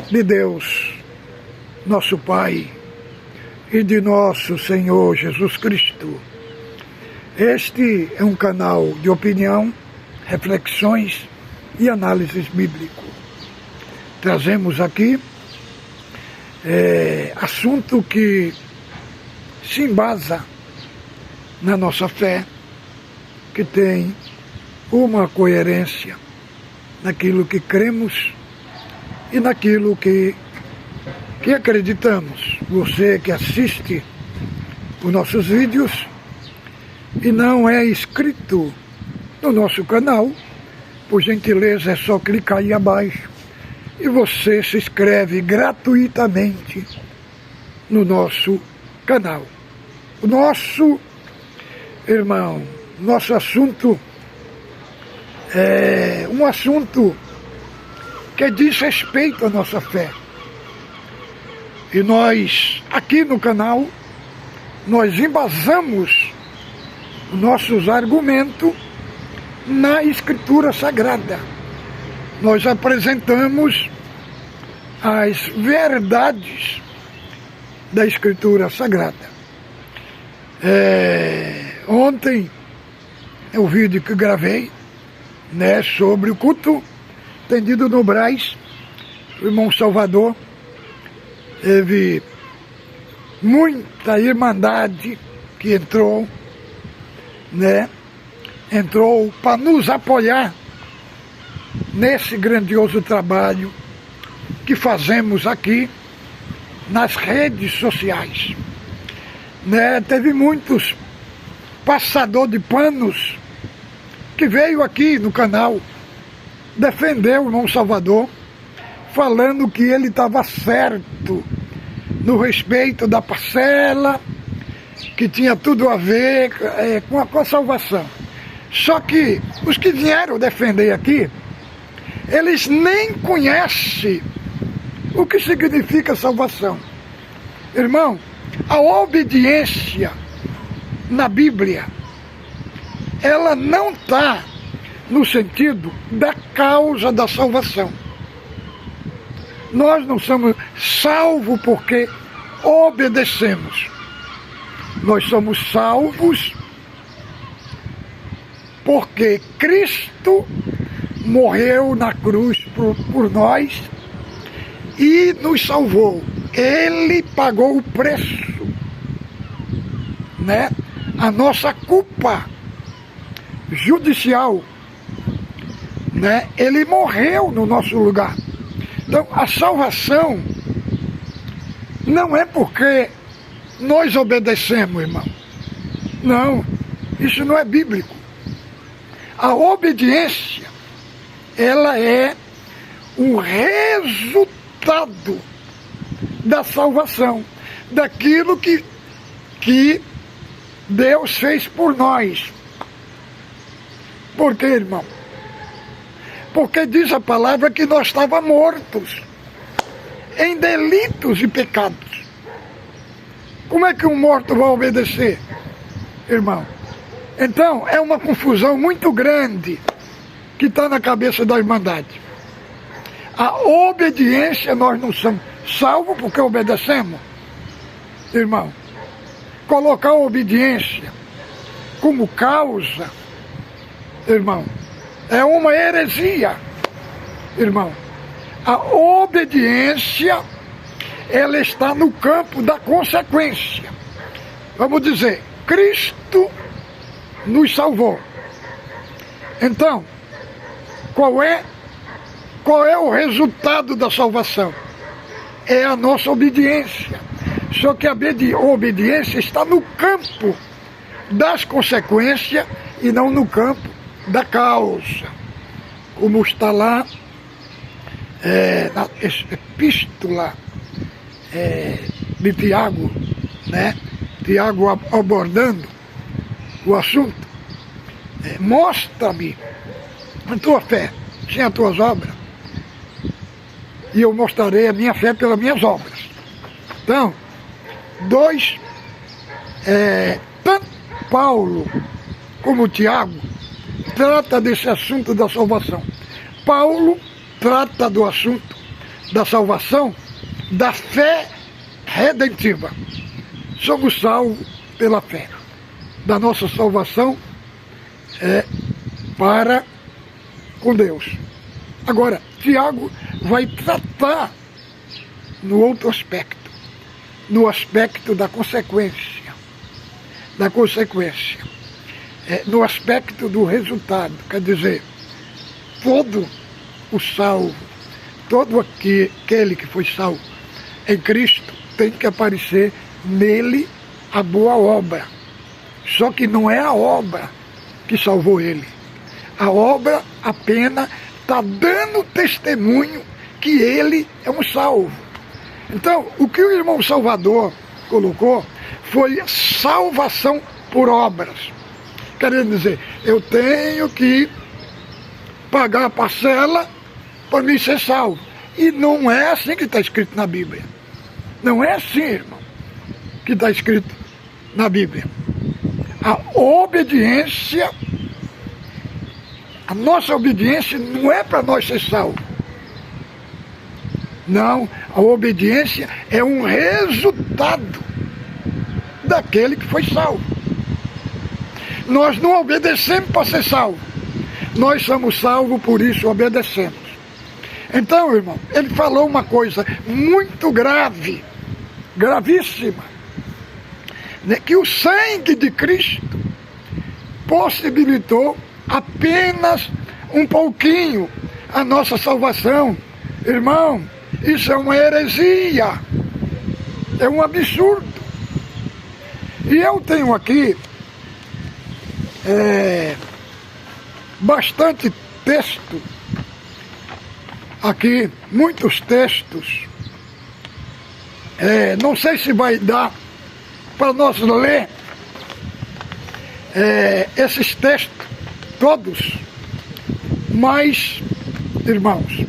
de Deus, nosso Pai, e de nosso Senhor Jesus Cristo. Este é um canal de opinião, reflexões e análises bíblicas. Trazemos aqui assunto que se embasa na nossa fé, que tem uma coerência naquilo que cremos e naquilo que acreditamos. Você que assiste os nossos vídeos e não é inscrito no nosso canal, por gentileza é só clicar aí abaixo e você se inscreve gratuitamente no nosso canal. O nosso assunto é um assunto que diz respeito à nossa fé. E nós, aqui no canal, nós embasamos nossos argumentos na Escritura Sagrada. Nós apresentamos as verdades da Escritura Sagrada. Ontem, o vídeo que gravei, sobre o culto tendido no Brás, o irmão Salvador, teve muita irmandade que entrou para nos apoiar nesse grandioso trabalho que fazemos aqui nas redes sociais. Teve muitos passador de panos que veio aqui no canal defender o irmão Salvador, falando que ele estava certo no respeito da parcela, que tinha tudo a ver com a salvação. Só que os que vieram defender aqui, eles nem conhecem o que significa salvação. Irmão, a obediência na Bíblia, ela não está no sentido da causa da salvação. Nós não somos salvos porque obedecemos. Nós somos salvos porque Cristo morreu na cruz por nós e nos salvou. Ele pagou o preço, a nossa culpa judicial, Ele morreu no nosso lugar. Então, a salvação não é porque nós obedecemos, irmão. Não, isso não é bíblico. A obediência, ela é um resultado da salvação, daquilo que Deus fez por nós. Por quê, irmão? Porque diz a palavra que nós estávamos mortos em delitos e pecados. Como é que um morto vai obedecer, irmão? Então, é uma confusão muito grande que está na cabeça da Irmandade. A obediência, nós não somos salvos porque obedecemos, irmão. Colocar a obediência como causa, irmão, é uma heresia, irmão. A obediência, ela está no campo da consequência. Vamos dizer, Cristo nos salvou. Então, qual é o resultado da salvação? É a nossa obediência. Só que a obediência está no campo das consequências e não no campo da causa. Como está lá na epístola de Tiago, Tiago abordando o assunto. Mostra-me a tua fé sem as tuas obras, e eu mostrarei a minha fé pelas minhas obras. Então, tanto Paulo como Tiago trata desse assunto da salvação. Paulo trata do assunto da salvação, da fé redentiva. Somos salvos pela fé. Da nossa salvação para com Deus. Agora, Tiago vai tratar no outro aspecto, no aspecto da consequência, no aspecto do resultado. Quer dizer, todo o salvo, todo aquele que foi salvo em Cristo, tem que aparecer nele a boa obra. Só que não é a obra que salvou ele. A obra apenas está dando testemunho que ele é um salvo. Então, o que o irmão Salvador colocou foi salvação por obras. Querendo dizer, eu tenho que pagar a parcela para mim ser salvo. E não é assim que está escrito na Bíblia. Não é assim, irmão, que está escrito na Bíblia. A obediência, a nossa obediência não é para nós ser salvos. Não, a obediência é um resultado daquele que foi salvo. Nós não obedecemos para ser salvos. Nós somos salvos, por isso obedecemos. Então, irmão, ele falou uma coisa muito grave, gravíssima, né? Que o sangue de Cristo possibilitou apenas um pouquinho a nossa salvação. Irmão, isso é uma heresia, é um absurdo. E eu tenho aqui bastante texto, aqui, muitos textos. Não sei se vai dar para nós ler esses textos todos, mas, irmãos,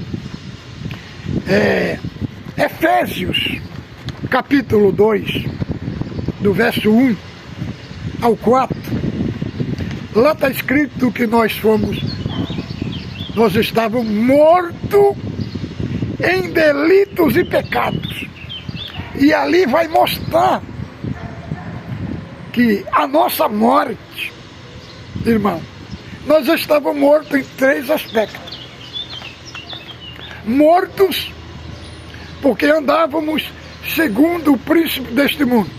Efésios, capítulo 2, do verso 1 ao 4, lá está escrito que nós estávamos mortos em delitos e pecados. E ali vai mostrar que a nossa morte, irmão, nós estávamos mortos em 3 aspectos. Mortos porque andávamos segundo o príncipe deste mundo.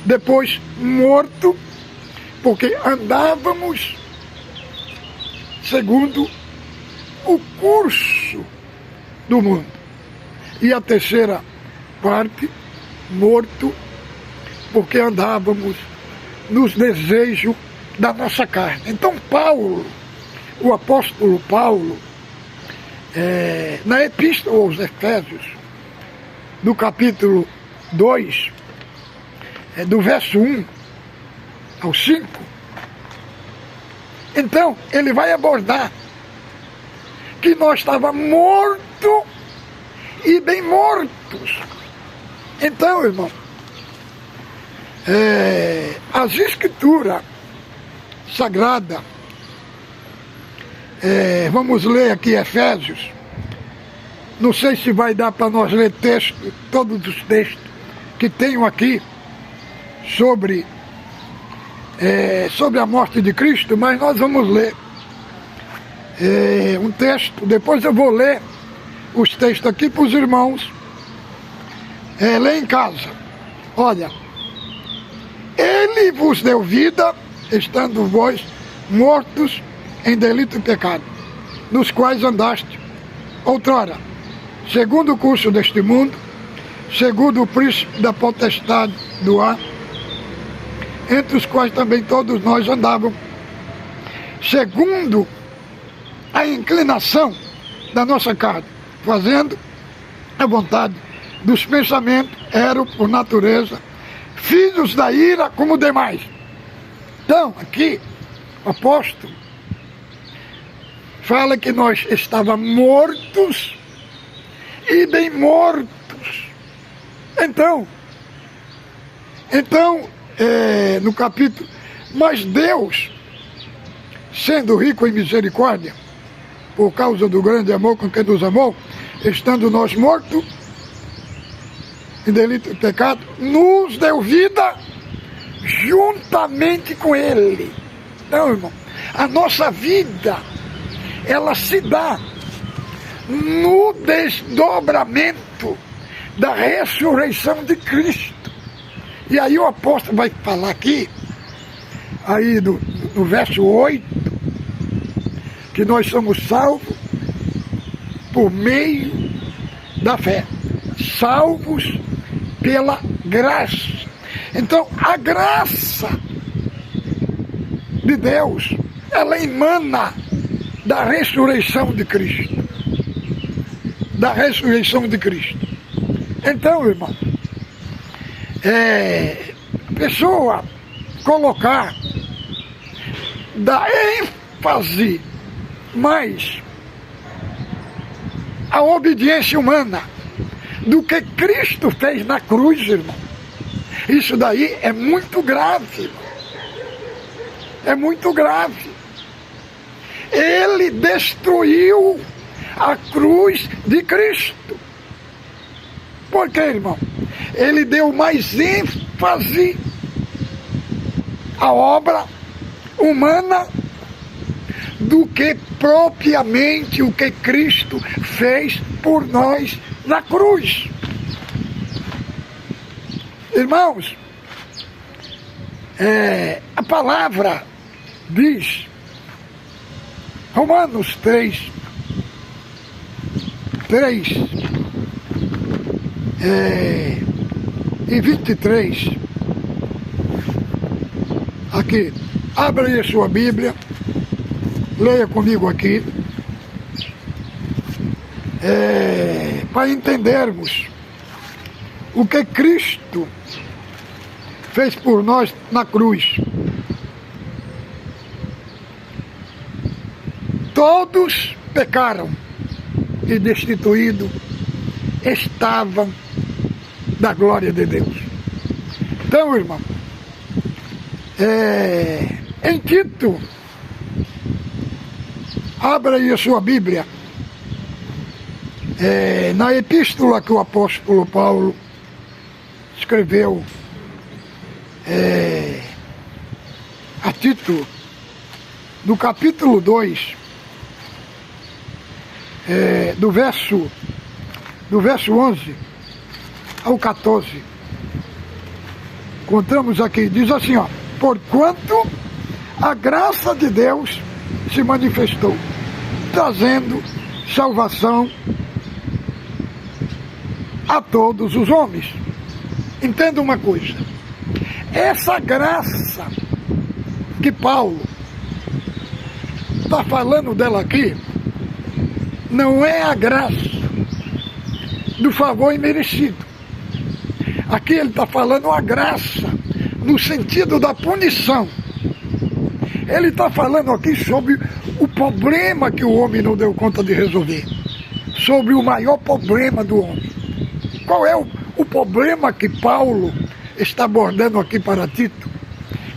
Depois, morto porque andávamos segundo o curso do mundo. E a terceira parte, morto porque andávamos nos desejos da nossa carne. Então Paulo, o apóstolo Paulo, na epístola aos Efésios, do capítulo 2, do verso 1 ao 5, então ele vai abordar que nós estávamos mortos e bem mortos. Então, irmão, as escrituras sagradas, vamos ler aqui Efésios, não sei se vai dar para nós ler todos os textos que tenho aqui sobre a morte de Cristo, mas nós vamos ler um texto, depois eu vou ler os textos aqui para os irmãos ler em casa. Olha, ele vos deu vida, estando vós mortos em delito e pecado, nos quais andaste outrora, segundo o curso deste mundo, segundo o príncipe da potestade do ar, entre os quais também todos nós andávamos, segundo a inclinação da nossa carne, fazendo a vontade dos pensamentos, eram por natureza filhos da ira como demais. Então, aqui, o apóstolo fala que nós estávamos mortos e bem mortos. Então, no capítulo, mas Deus, sendo rico em misericórdia, por causa do grande amor com que nos amou, estando nós mortos em delito e pecado, nos deu vida juntamente com Ele. Então, irmão, a nossa vida, ela se dá no desdobramento da ressurreição de Cristo. E aí o apóstolo vai falar aqui, aí no verso 8, que nós somos salvos por meio da fé. Salvos pela graça. Então, a graça de Deus, ela emana da ressurreição de Cristo. Da ressurreição de Cristo. Então, irmão, a pessoa colocar, dar ênfase mais a obediência humana do que Cristo fez na cruz, irmão. Isso daí é muito grave, irmão. É muito grave. Ele destruiu a cruz de Cristo. Por quê, irmão? Ele deu mais ênfase à obra humana do que propriamente o que Cristo fez por nós na cruz. Irmãos, a palavra diz, Romanos 3, e 23, aqui, abra aí a sua Bíblia, leia comigo aqui, para entendermos o que Cristo fez por nós na cruz. Todos pecaram e destituídos estavam da glória de Deus. Então, irmão, em Tito, abra aí a sua Bíblia, na epístola que o apóstolo Paulo escreveu a Tito, no capítulo 2, do verso 11 ao 14, contamos aqui, diz assim, ó: porquanto a graça de Deus se manifestou, trazendo salvação a todos os homens. Entenda uma coisa, essa graça que Paulo está falando dela aqui, não é a graça do favor imerecido. Aqui ele está falando a graça no sentido da punição. Ele está falando aqui sobre o problema que o homem não deu conta de resolver, sobre o maior problema do homem. Qual é o problema que Paulo está abordando aqui para Tito?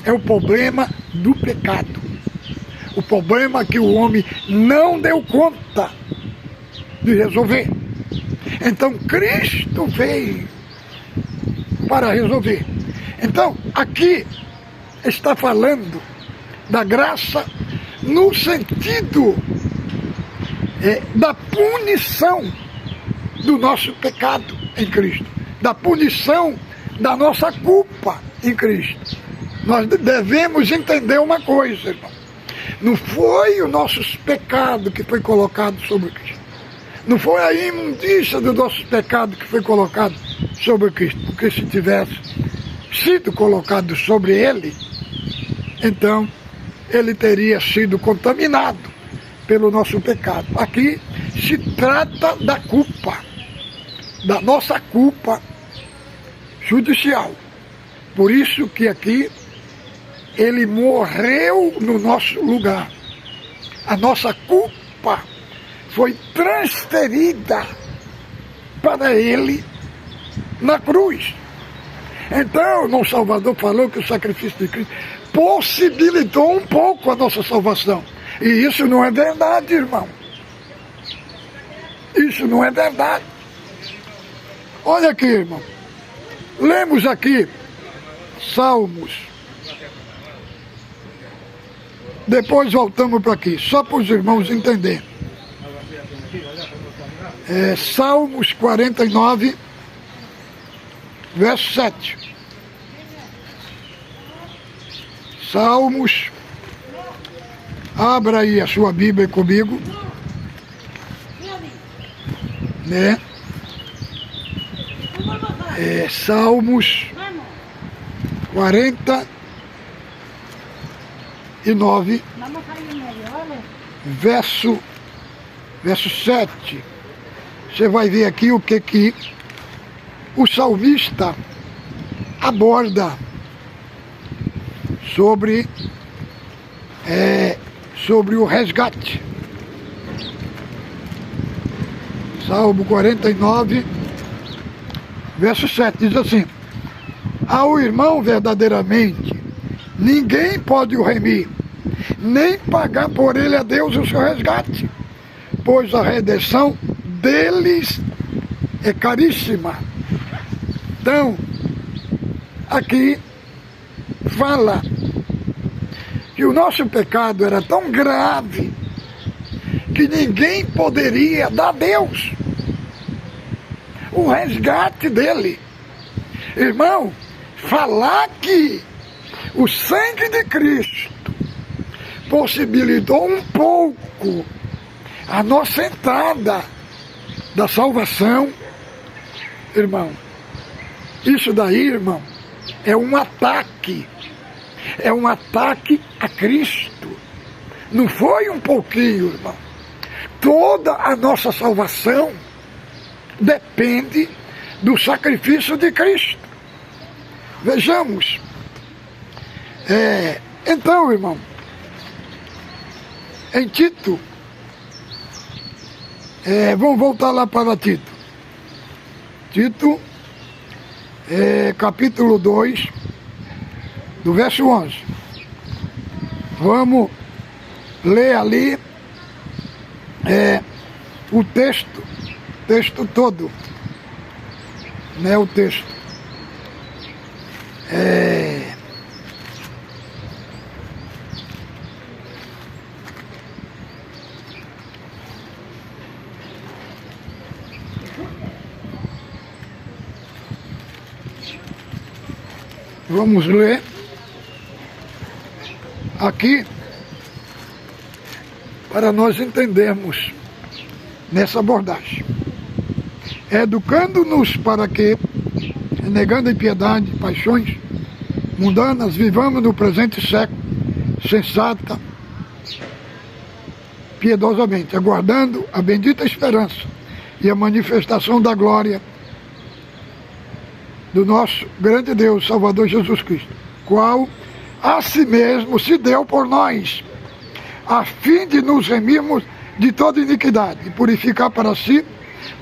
É o problema do pecado. O problema que o homem não deu conta de resolver. Então Cristo veio para resolver. Então aqui está falando da graça no sentido da punição do nosso pecado em Cristo, da punição da nossa culpa em Cristo. Nós devemos entender uma coisa, irmão. Não foi o nosso pecado que foi colocado sobre Cristo. Não foi a imundícia do nosso pecado que foi colocado sobre Cristo. Porque se tivesse sido colocado sobre Ele, então Ele teria sido contaminado pelo nosso pecado. Aqui se trata da culpa, da nossa culpa judicial. Por isso que aqui Ele morreu no nosso lugar. A nossa culpa foi transferida para Ele na cruz. Então, o nosso Salvador falou que o sacrifício de Cristo possibilitou um pouco a nossa salvação. E isso não é verdade, irmão. Isso não é verdade. Olha aqui, irmão. Lemos aqui Salmos. Depois voltamos para aqui, só para os irmãos entenderem. Salmos 49, verso 7. Salmos, abra aí a sua Bíblia comigo, né? Salmos 49, verso 7. Você vai ver aqui o que o salmista aborda sobre o resgate. Salmo 49, verso 7 diz assim: ao irmão verdadeiramente ninguém pode o remir, nem pagar por ele a Deus o seu resgate, pois a redenção deles é caríssima. Então, aqui fala que o nosso pecado era tão grave que ninguém poderia dar a Deus o resgate dele. Irmão, falar que o sangue de Cristo possibilitou um pouco a nossa entrada da salvação, irmão, isso daí, irmão, é um ataque a Cristo. Não foi um pouquinho, irmão. Toda a nossa salvação depende do sacrifício de Cristo. Vejamos. Então, irmão, em Tito, vamos voltar lá para Tito. Tito, capítulo 2, do verso 11. Vamos ler ali o texto todo, né? O texto. Vamos ler aqui para nós entendermos nessa abordagem. Educando-nos para que, negando a impiedade, paixões mundanas, vivamos no presente século sensata, piedosamente, aguardando a bendita esperança e a manifestação da glória do nosso grande Deus, Salvador Jesus Cristo, qual a si mesmo se deu por nós, a fim de nos remirmos de toda iniquidade e purificar para si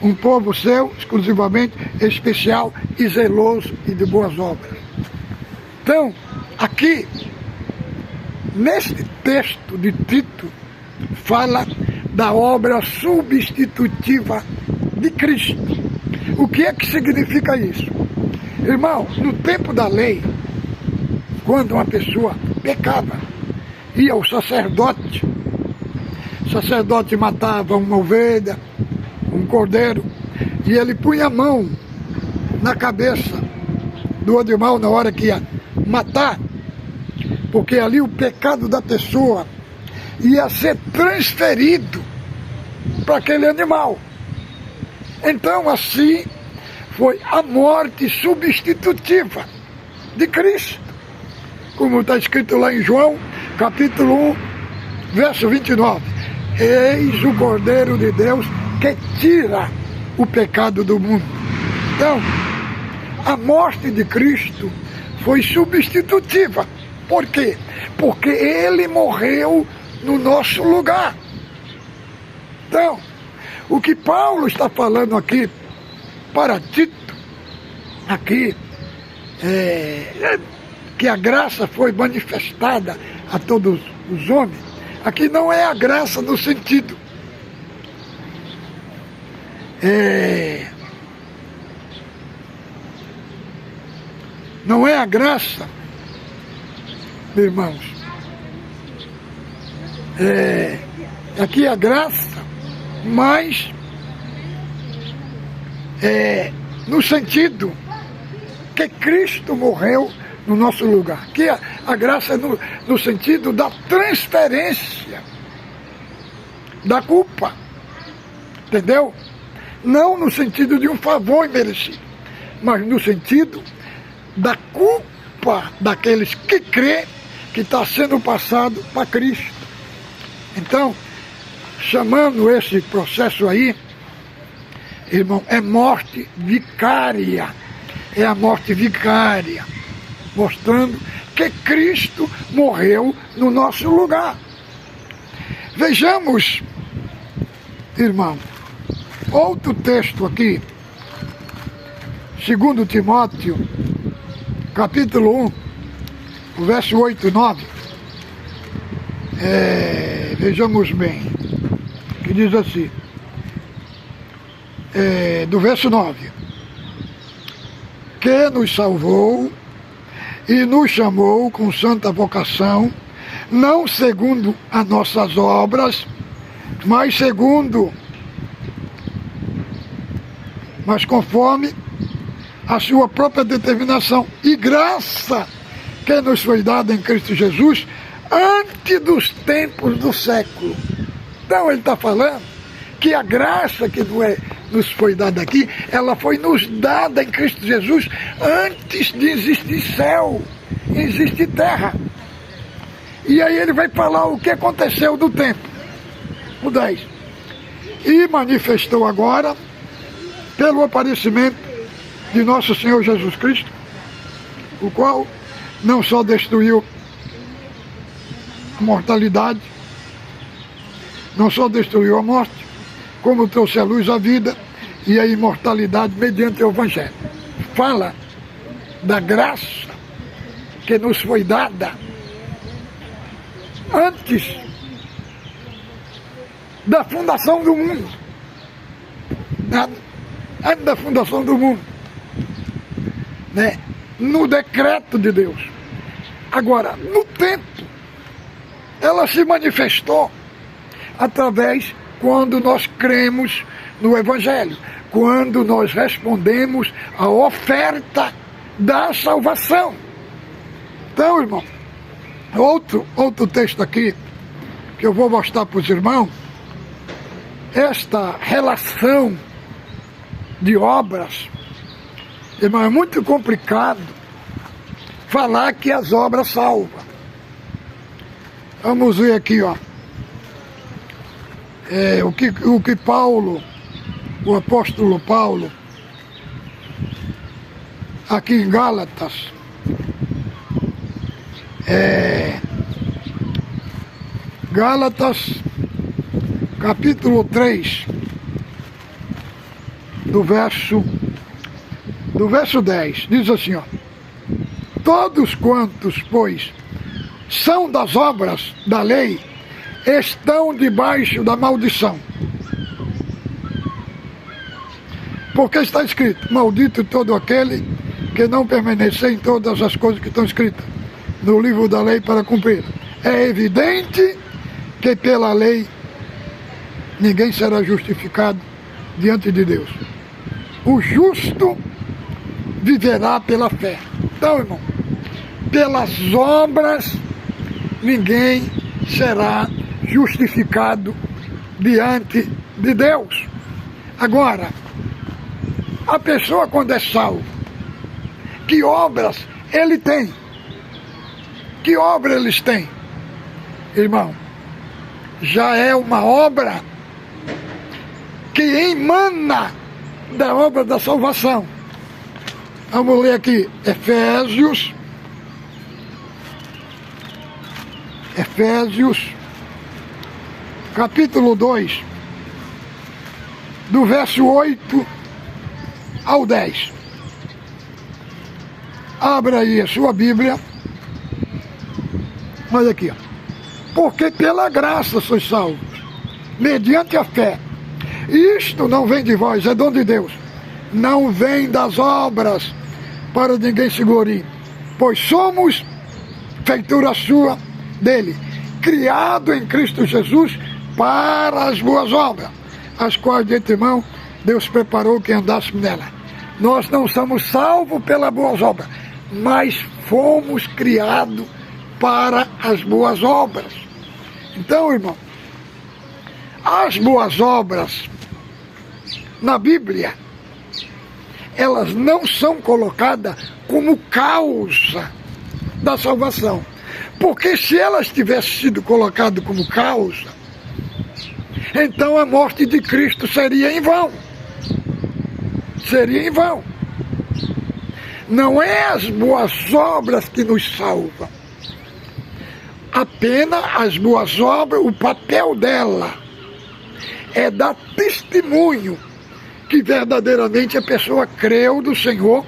um povo seu, exclusivamente especial e zeloso e de boas obras. Então, aqui, neste texto de Tito, fala da obra substitutiva de Cristo. O que é que significa isso? Irmão, no tempo da lei, quando uma pessoa pecava, ia ao sacerdote, o sacerdote matava uma ovelha, um cordeiro, e ele punha a mão na cabeça do animal na hora que ia matar, porque ali o pecado da pessoa ia ser transferido para aquele animal. Então, assim, foi a morte substitutiva de Cristo, como está escrito lá em João, capítulo 1, verso 29. Eis o Cordeiro de Deus que tira o pecado do mundo. Então, a morte de Cristo foi substitutiva. Por quê? Porque ele morreu no nosso lugar. Então, o que Paulo está falando aqui para Tito, aqui, que a graça foi manifestada a todos os homens, aqui não é a graça no sentido Não é a graça, irmãos. Aqui é a graça, mas no sentido que Cristo morreu no nosso lugar. Que a graça é no sentido da transferência da culpa. Entendeu? Não no sentido de um favor imerecido, mas no sentido da culpa daqueles que crê que está sendo passado para Cristo. Então, chamando esse processo aí, irmão, é morte vicária. É a morte vicária, mostrando que Cristo morreu no nosso lugar. Vejamos, irmão, outro texto aqui, 2 Timóteo, capítulo 1, o verso 8 e 9. Vejamos bem, que diz assim, do verso 9, que nos salvou e nos chamou com santa vocação, não segundo as nossas obras, mas conforme a sua própria determinação e graça que nos foi dada em Cristo Jesus antes dos tempos do século. Então ele está falando que a graça que nos foi dada aqui, ela foi nos dada em Cristo Jesus antes de existir céu, existir terra. E aí ele vai falar o que aconteceu do tempo. O 10. E manifestou agora, pelo aparecimento de nosso Senhor Jesus Cristo, o qual não só destruiu a mortalidade, não só destruiu a morte, como trouxe à luz a vida e a imortalidade mediante o Evangelho. Fala da graça que nos foi dada antes da fundação do mundo. Antes da fundação do mundo. Né? No decreto de Deus. Agora, no tempo, ela se manifestou através quando nós cremos no Evangelho, quando nós respondemos à oferta da salvação. Então, irmão, outro texto aqui, que eu vou mostrar para os irmãos, esta relação de obras, irmão, é muito complicado falar que as obras salvam. Vamos ver aqui, ó. O que Paulo, o apóstolo Paulo, aqui em Gálatas, Gálatas, capítulo 3, do verso 10, diz assim, ó: todos quantos, pois, são das obras da lei, estão debaixo da maldição. Porque está escrito: maldito todo aquele que não permanecer em todas as coisas que estão escritas no livro da lei para cumprir. É evidente que pela lei ninguém será justificado diante de Deus. O justo viverá pela fé. Então, irmão, pelas obras ninguém será justificado diante de Deus. Agora, a pessoa quando é salvo, que obras ele tem? Que obra eles têm? Irmão, já é uma obra que emana da obra da salvação. Vamos ler aqui, Efésios, capítulo 2, do verso 8 ao 10. Abra aí a sua Bíblia. Olha aqui, ó. Porque pela graça sois salvos, mediante a fé. Isto não vem de vós, é dom de Deus. Não vem das obras, para ninguém se glorie. Pois somos feitura sua dele, criado em Cristo Jesus para as boas obras, as quais de antemão Deus preparou que andássemos nela. Nós não somos salvos pelas boas obras, mas fomos criados para as boas obras. Então, irmão, as boas obras na Bíblia, elas não são colocadas como causa da salvação. Porque se elas tivessem sido colocadas como causa, então a morte de Cristo seria em vão. Seria em vão. Não é as boas obras que nos salvam. Apenas as boas obras, o papel dela é dar testemunho que verdadeiramente a pessoa creu do Senhor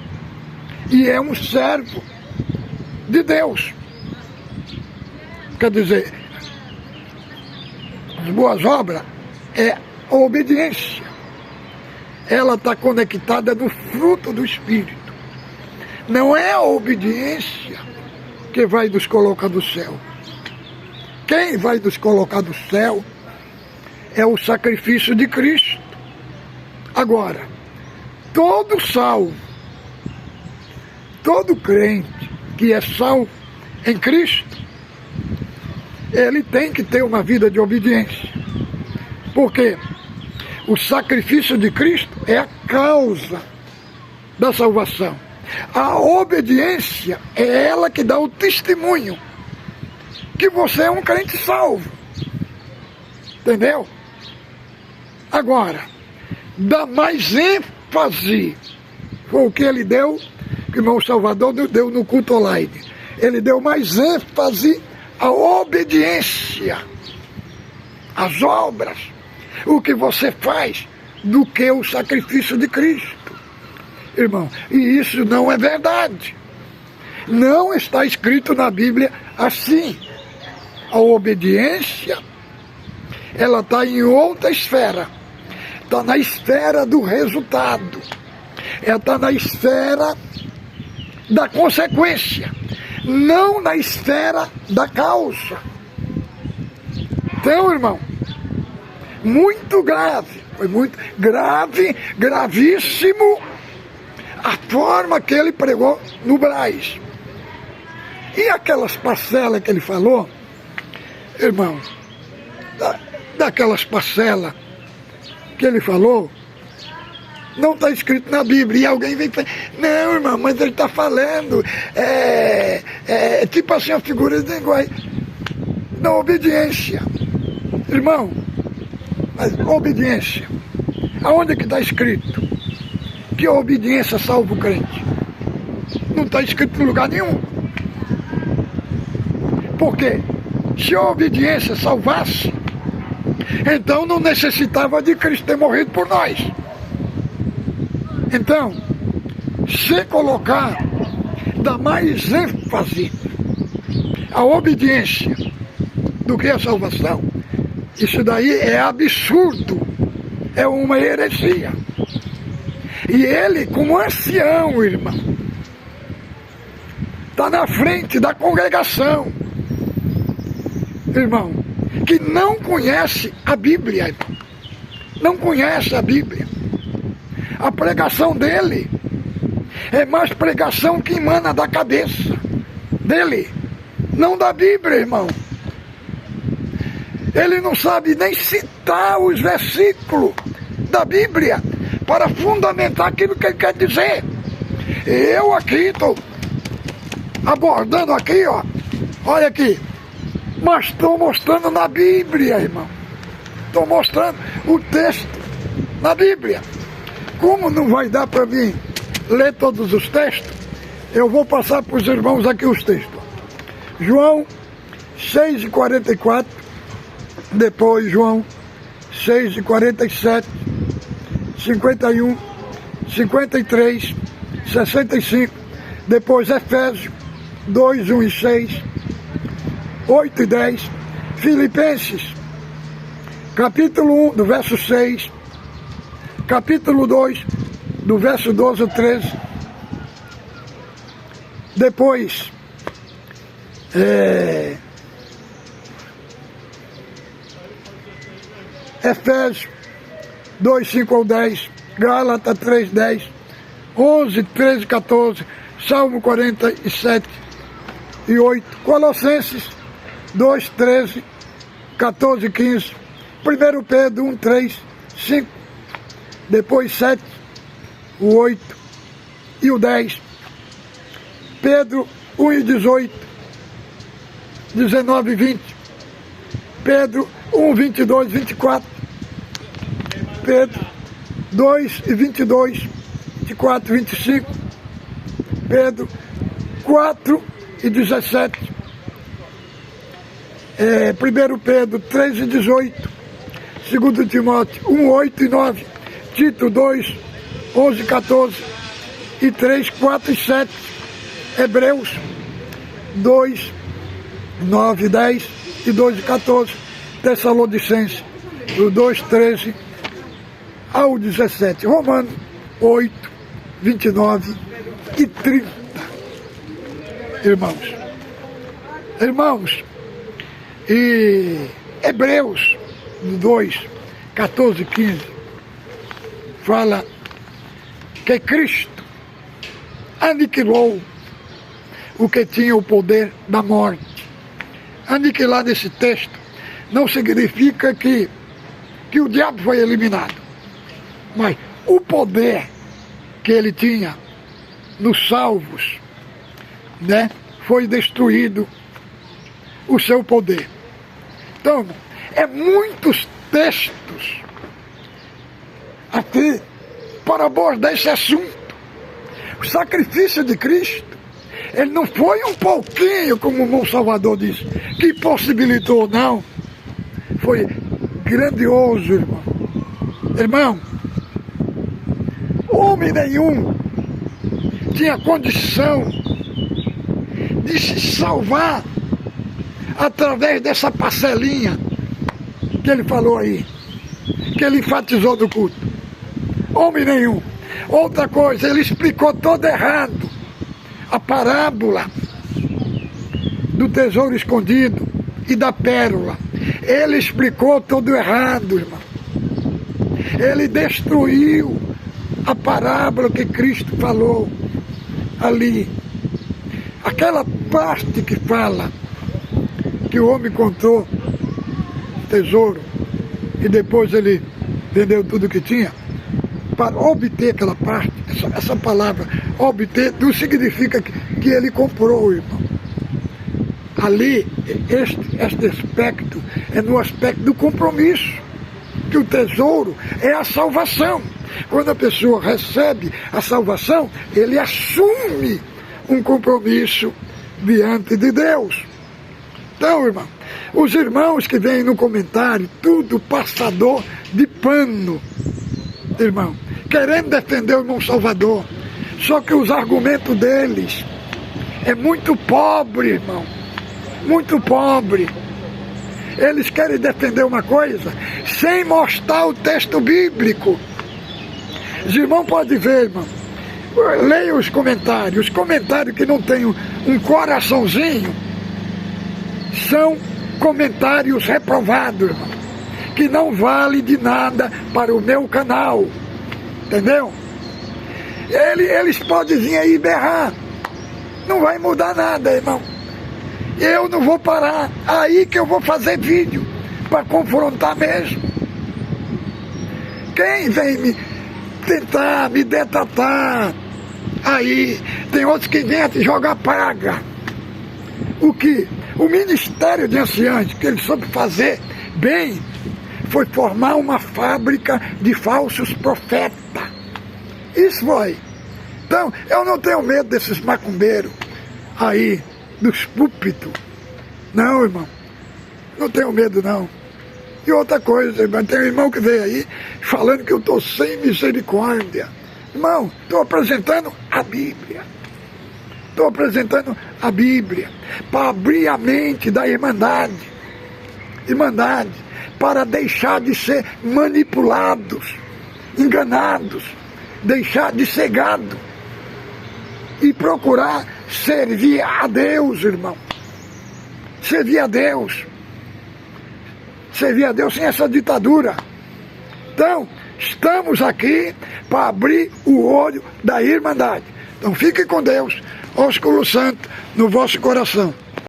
e é um servo de Deus. Quer dizer, as boas obras é a obediência. Ela está conectada no fruto do Espírito. Não é a obediência que vai nos colocar do céu. Quem vai nos colocar do céu é o sacrifício de Cristo. Agora, todo salvo, todo crente que é salvo em Cristo, ele tem que ter uma vida de obediência. Porque o sacrifício de Cristo é a causa da salvação. A obediência é ela que dá o testemunho que você é um crente salvo. Entendeu? Agora, dá mais ênfase. Foi o que ele deu, que o irmão Salvador deu no culto online. Ele deu mais ênfase à obediência, às obras, o que você faz, do que o sacrifício de Cristo. Irmão, e isso não é verdade. Não está escrito na Bíblia assim. A obediência, ela está em outra esfera. Está na esfera do resultado. Ela está na esfera da consequência. Não na esfera da causa. Então, irmão, muito grave. Foi muito grave, gravíssimo a forma que ele pregou no Brás. E aquelas parcelas que ele falou, irmão, daquelas parcelas que ele falou, não está escrito na Bíblia. E alguém vem e fala, não, irmão, mas ele está falando, tipo assim, a figura de linguagem da obediência. Irmão, mas obediência, aonde que está escrito que a obediência salva o crente? Não está escrito em lugar nenhum. Por quê? Se a obediência salvasse, então não necessitava de Cristo ter morrido por nós. Então, se colocar, dá mais ênfase à obediência do que a salvação, isso daí é absurdo, é uma heresia. E ele, como ancião, irmão, está na frente da congregação, irmão, que não conhece a Bíblia, irmão. Não conhece a Bíblia. A pregação dele é mais pregação que emana da cabeça dele, não da Bíblia, irmão. Ele não sabe nem citar os versículos da Bíblia para fundamentar aquilo que ele quer dizer. Eu aqui estou abordando aqui, ó, olha aqui, mas estou mostrando na Bíblia, irmão. Estou mostrando o texto na Bíblia. Como não vai dar para mim ler todos os textos, eu vou passar para os irmãos aqui os textos. João 6:44, depois João 6:47, 51, 53, 65, depois Efésios 2, 1 e 6, 8 e 10, Filipenses, capítulo 1, do verso 6, capítulo 2, do verso 12 ao 13. Depois, Efésios 2, 5 ao 10, Gálatas 3, 10, 11, 13, 14, Salmo 47 e 8, Colossenses 2, 13, 14, 15, 1 Pedro 1, 3, 5, depois 7, o 8 e o 10, Pedro 1 e 18, 19 e 20, Pedro 1, 22, 24, Pedro 2 e 22, 24 e 25, Pedro 4 e 17, 1 Pedro 3 e 18, 2 Timóteo 1, 8 e 9, Tito 2, 11 e 14, e 3, 4 e 7, Hebreus 2, 9 e 10, e 2 e 14, Tessalonicenses, do 2, 13 ao 17, Romanos 8, 29 e 30. Irmãos, e Hebreus 2, 14 e 15, fala que Cristo aniquilou o que tinha o poder da morte. Aniquilar nesse texto não significa que o diabo foi eliminado, mas o poder que ele tinha nos salvos, né, foi destruído o seu poder. Então, muitos textos aqui para abordar esse assunto. O sacrifício de Cristo, ele não foi um pouquinho, como o irmão Salvador disse, que possibilitou, não. Foi grandioso, irmão. Irmão, homem nenhum tinha condição de se salvar através dessa parcelinha que ele falou aí, que ele enfatizou do culto. Homem nenhum. Outra coisa, ele explicou todo errado a parábola do tesouro escondido e da pérola. Ele explicou todo errado, irmão. Ele destruiu a parábola que Cristo falou ali. Aquela parte que fala que o homem encontrou o tesouro e depois ele vendeu tudo que tinha para obter aquela parte. Essa palavra obter não significa que ele comprou, irmão. Ali, este aspecto é no aspecto do compromisso, que o tesouro é a salvação. Quando a pessoa recebe a salvação, ele assume um compromisso diante de Deus. Então, irmão, os irmãos que vêm no comentário, tudo passador de pano, irmão, querendo defender o irmão Salvador, só que os argumentos deles é muito pobre, irmão, muito pobre. Eles querem defender uma coisa sem mostrar o texto bíblico. Os irmãos podem ver, irmão, leia os comentários que não tem um coraçãozinho, são comentários reprovados, irmão, que não vale de nada para o meu canal, entendeu? Eles podem vir aí berrar, não vai mudar nada, irmão. Eu não vou parar, aí que eu vou fazer vídeo para confrontar mesmo. Quem vem me tentar me detratar, aí tem outros que vêm te jogar praga. O que o Ministério de Anciãos, que ele soube fazer bem, foi formar uma fábrica de falsos profetas. Isso foi. Então, eu não tenho medo desses macumbeiros aí, dos púlpitos. Não, irmão. Não tenho medo, não. E outra coisa, irmão, tem um irmão que veio aí falando que eu estou sem misericórdia. Irmão, estou apresentando a Bíblia. Estou apresentando a Bíblia para abrir a mente da irmandade. Irmandade, para deixar de ser manipulados enganados, deixar de ser gado e procurar servir a Deus, irmão. Servir a Deus. Servir a Deus sem essa ditadura. Então, estamos aqui para abrir o olho da Irmandade. Então fique com Deus, ósculo santo no vosso coração.